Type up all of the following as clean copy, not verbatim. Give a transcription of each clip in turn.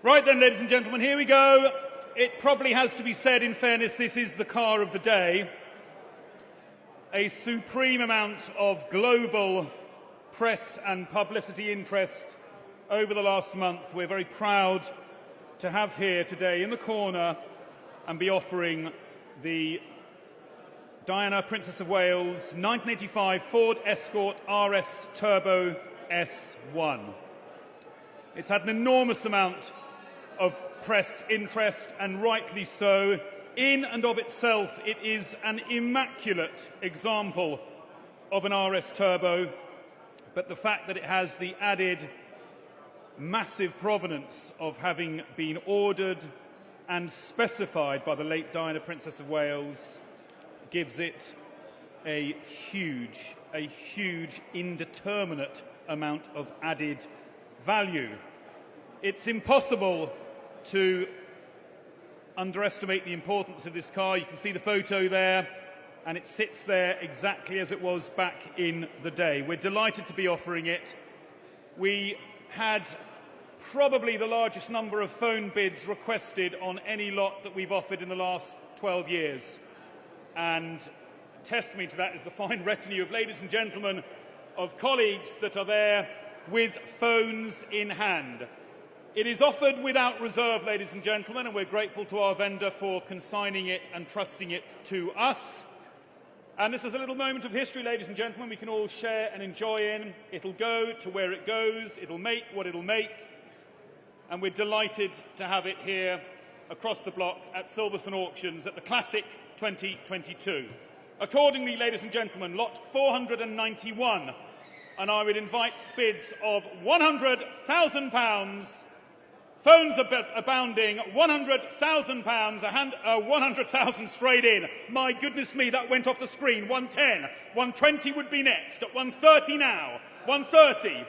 Right then, ladies and gentlemen, here we go. It probably has to be said, in fairness, this is the car of the day. A supreme amount of global press and publicity interest over the last month. We're very proud to have here today in the corner and be offering the Diana, Princess of Wales 1985 Ford Escort RS Turbo S1. It's had an enormous amount of press interest, and rightly so. In and of itself, it is an immaculate example of an RS Turbo, but the fact that it has the added massive provenance of having been ordered and specified by the late Diana, Princess of Wales, gives it a huge, indeterminate amount of added value. It's impossible to underestimate the importance of this car. You can see the photo there, and it sits there exactly as it was back in the day. We're delighted to be offering it. We had probably the largest number of phone bids requested on any lot that we've offered in the last 12 years. And testimony to that is the fine retinue of ladies and gentlemen, of colleagues that are there with phones in hand. It is offered without reserve, ladies and gentlemen, and we're grateful to our vendor for consigning it and trusting it to us. And this is a little moment of history, ladies and gentlemen, we can all share and enjoy in. It'll go to where it goes, it'll make what it'll make, and we're delighted to have it here across the block at Silverstone Auctions at the Classic 2022. Accordingly, ladies and gentlemen, lot 491, and I would invite bids of £100,000, phones abounding, £100,000, 100,000 straight in. My goodness me, that went off the screen. 110, 120 would be next, at 130 now, 130,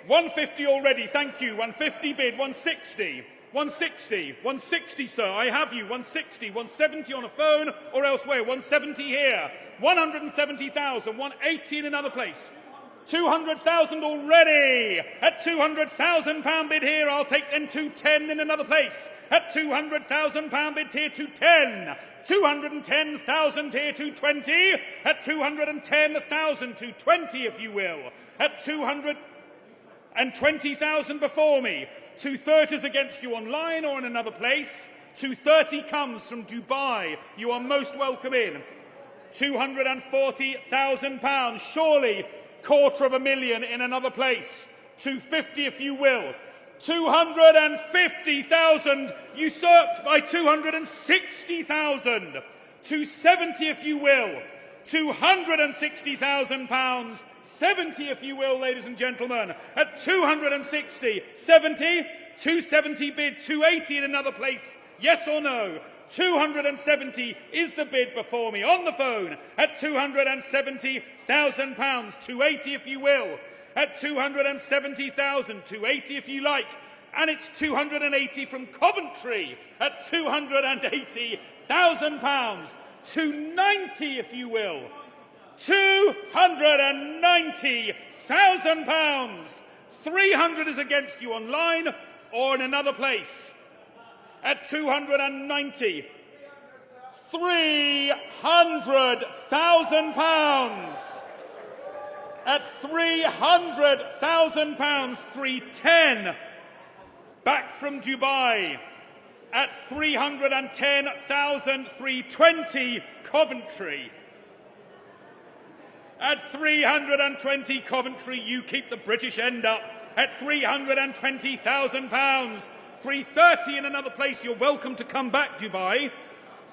150 already, thank you, 150 bid, 160, 160, 160, sir, I have you, 160, 170 on a phone or elsewhere, 170 here, 170,000, 180 in another place. 200,000 already. At £200,000 bid here, I'll take then 210 in another place. At £200,000 bid here, 210. 210,000 here, 220. At 210,000, 220 if you will. At 220,000 before me. 230's against you online or in another place. 230 comes from Dubai. You are most welcome in. £240,000, surely £250,000 in another place. 250 if you will. 250,000 usurped by 260,000. 270 if you will. £260,000, 70 if you will, ladies and gentlemen, at 260, 70, 270 bid, 280 in another place, yes or no? 270 is the bid before me on the phone at £270,000, 280 if you will, at 270,000, 280 if you like, and it's 280 from Coventry at £280,000, 290 if you will, £290,000, 300 is against you online or in another place. At 290, £300,000. At £300,000, 310, back from Dubai. At 310,000, 320, Coventry. At 320, Coventry, you keep the British end up. At £320,000. 330 in another place, you're welcome to come back, Dubai.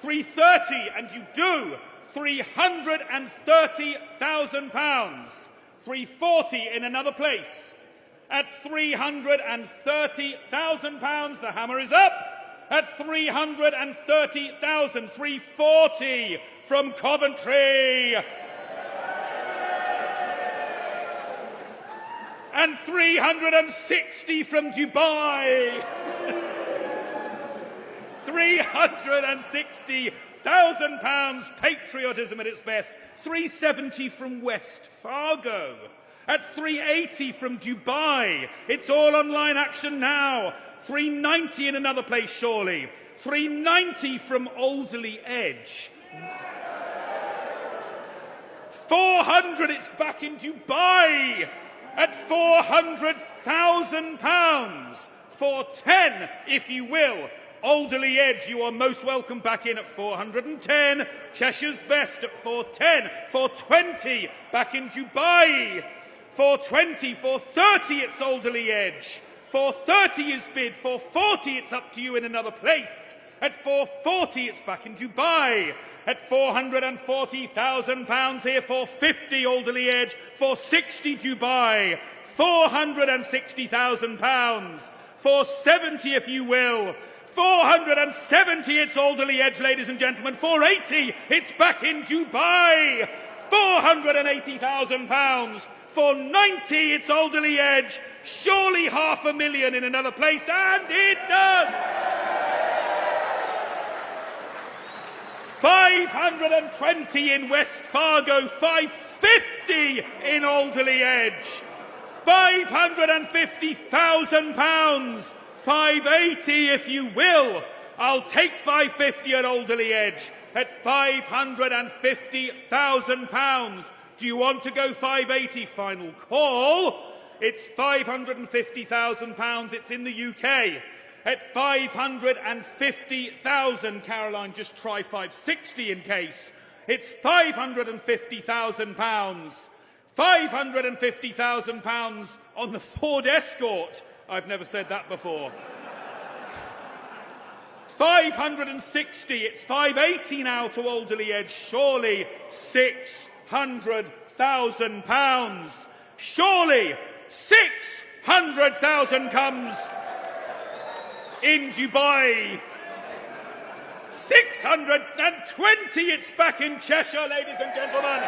330, and you do. £330,000. 340 in another place. At £330,000, the hammer is up. At 330,000, 340 from Coventry. And 360 from Dubai. £360,000, patriotism at its best. 370 from West Fargo. At 380 from Dubai. It's all online action now. 390 in another place, surely. 390 from Alderley Edge. 400, it's back in Dubai at £400,000. 410, if you will. Alderley Edge, you are most welcome back in at 410. Cheshire's Best at 410. 420, back in Dubai. 420, 430, it's Alderley Edge. 430 is bid. 440, it's up to you in another place. At 440, it's back in Dubai. At £440,000 here, 450 Alderley Edge, 460 Dubai, £460,000, 470 if you will, 470 it's Alderley Edge, ladies and gentlemen, 480 it's back in Dubai, £480,000, 490 it's Alderley Edge, surely £500,000 in another place, and it does! 520 in West Fargo, 550 in Alderley Edge, £550,000, 580 if you will. I'll take 550 at Alderley Edge at £550,000. Do you want to go 580? Final call. It's £550,000. It's in the UK. At 550,000, Caroline, just try 560 in case. It's £550,000. £550,000 on the Ford Escort. I've never said that before. 560, it's 580 now to Alderley Edge, surely £600,000. Surely £600,000 comes in Dubai. 620, it's back in Cheshire, ladies and gentlemen.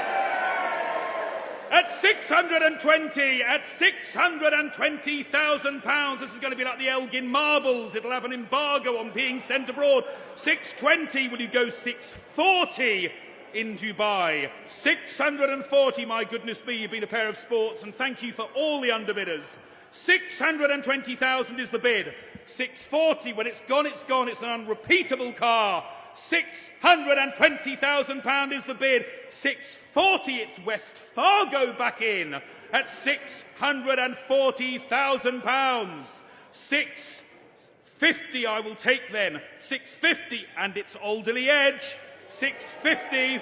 At 620, at £620,000. This is going to be like the Elgin Marbles. It'll have an embargo on being sent abroad. 620, will you go 640 in Dubai? 640, my goodness me, you've been a pair of sports, and thank you for all the underbidders. 620,000 is the bid. 640, when it's gone, it's gone. It's an unrepeatable car. £620,000 is the bid. 640, it's West Fargo back in at £640,000. 650 I will take then. 650, and it's Alderley Edge. 650,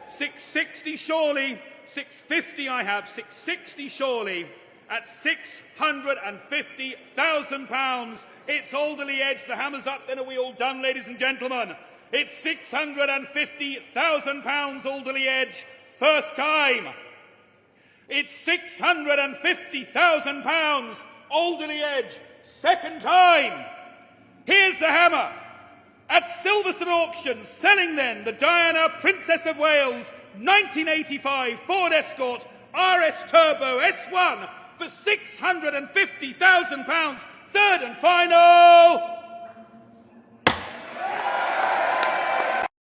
660 surely. 650 I have, 660 surely. At £650,000, it's Alderley Edge. The hammer's up, then are we all done, ladies and gentlemen? It's £650,000, Alderley Edge, first time. It's £650,000, Alderley Edge, second time. Here's the hammer. At Silverstone Auction, selling then the Diana Princess of Wales 1985 Ford Escort RS Turbo S1 for £650,000. Third and final.